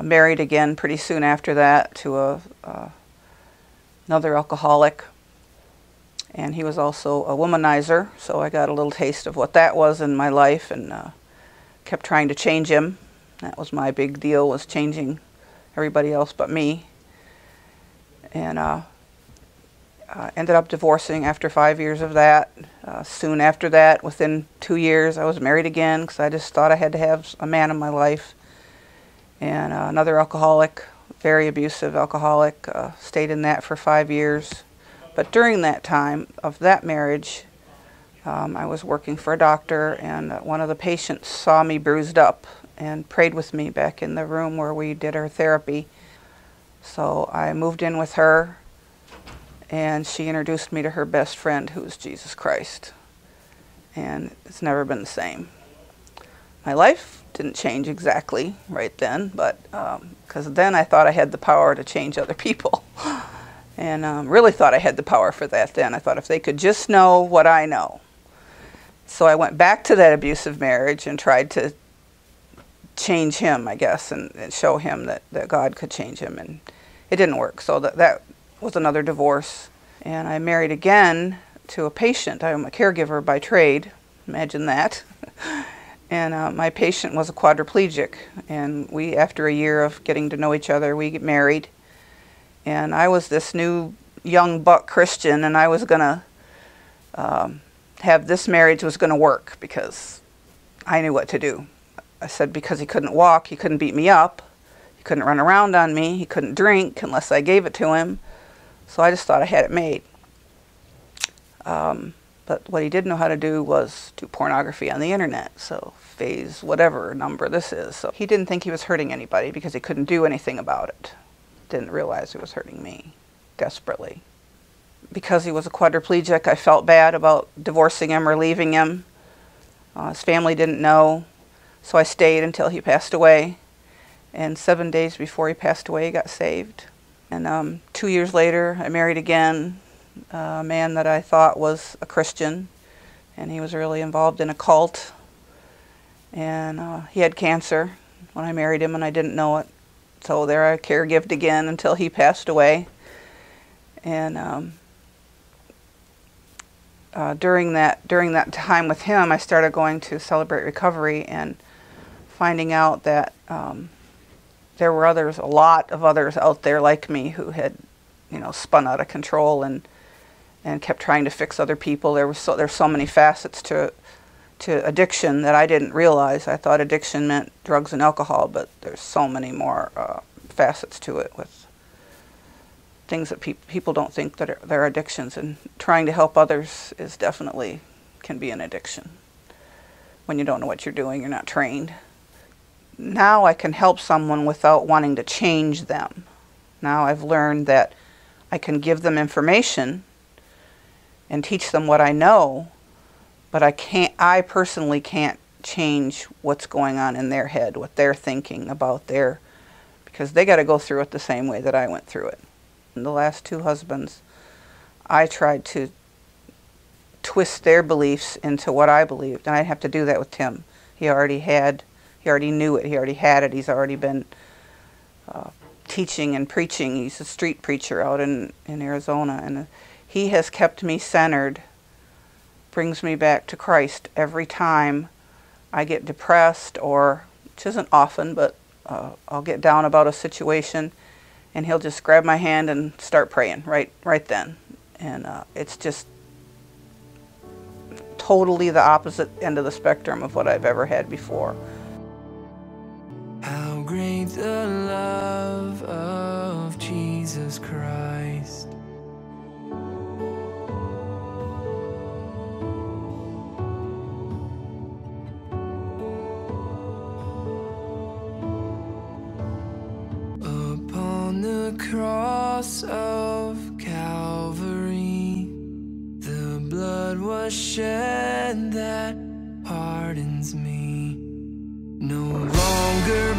Married again pretty soon after that to another alcoholic. And he was also a womanizer, so I got a little taste of what that was in my life, and kept trying to change him. That was my big deal, was changing everybody else but me. And ended up divorcing after 5 years of that. Soon after that, within 2 years, I was married again because I just thought I had to have a man in my life. And another alcoholic, very abusive alcoholic, stayed in that for 5 years. But during that time of that marriage, I was working for a doctor, and one of the patients saw me bruised up and prayed with me back in the room where we did our therapy. So I moved in with her, and she introduced me to her best friend, who was Jesus Christ. And it's never been the same. My life didn't change exactly right then, but because then I thought I had the power to change other people. And really thought I had the power for that then. I thought if they could just know what I know. So I went back to that abusive marriage and tried to change him, I guess, and show him that God could change him. And it didn't work. So that was another divorce. And I married again to a patient. I'm a caregiver by trade. Imagine that. And my patient was a quadriplegic. And we, after a year of getting to know each other, we get married. And I was this new young buck Christian, and I was going to have this marriage was going to work because I knew what to do. I said because he couldn't walk, he couldn't beat me up, he couldn't run around on me, he couldn't drink unless I gave it to him. So I just thought I had it made. But what he didn't know how to do was do pornography on the internet, so phase whatever number this is. So he didn't think he was hurting anybody because he couldn't do anything about it. Didn't realize it was hurting me desperately. Because he was a quadriplegic, I felt bad about divorcing him or leaving him. His family didn't know, so I stayed until he passed away. And 7 days before he passed away, he got saved. And 2 years later, I married again, a man that I thought was a Christian, and he was really involved in a cult. And he had cancer when I married him, and I didn't know it. So there I caregived again until he passed away. And during that time with him, I started going to Celebrate Recovery and finding out that there were a lot of others out there like me who had, spun out of control and kept trying to fix other people. There's so many facets to addiction that I didn't realize. I thought addiction meant drugs and alcohol, but there's so many more facets to it with things that people don't think that they're addictions. And trying to help others is definitely can be an addiction. When you don't know what you're doing, you're not trained. Now I can help someone without wanting to change them. Now I've learned that I can give them information and teach them what I know, but I personally can't change what's going on in their head, what they're thinking about because they got to go through it the same way that I went through it. In the last 2 husbands, I tried to twist their beliefs into what I believed, and I didn't have to do that with Tim. He already knew it, he already had it, he's already been teaching and preaching. He's a street preacher out in Arizona, and he has kept me centered, brings me back to Christ every time I get depressed, or, which isn't often, but I'll get down about a situation, and he'll just grab my hand and start praying right then. And it's just totally the opposite end of the spectrum of what I've ever had before. How great the love of Jesus Christ. Upon the cross of Calvary, the blood was shed that pardons me. No longer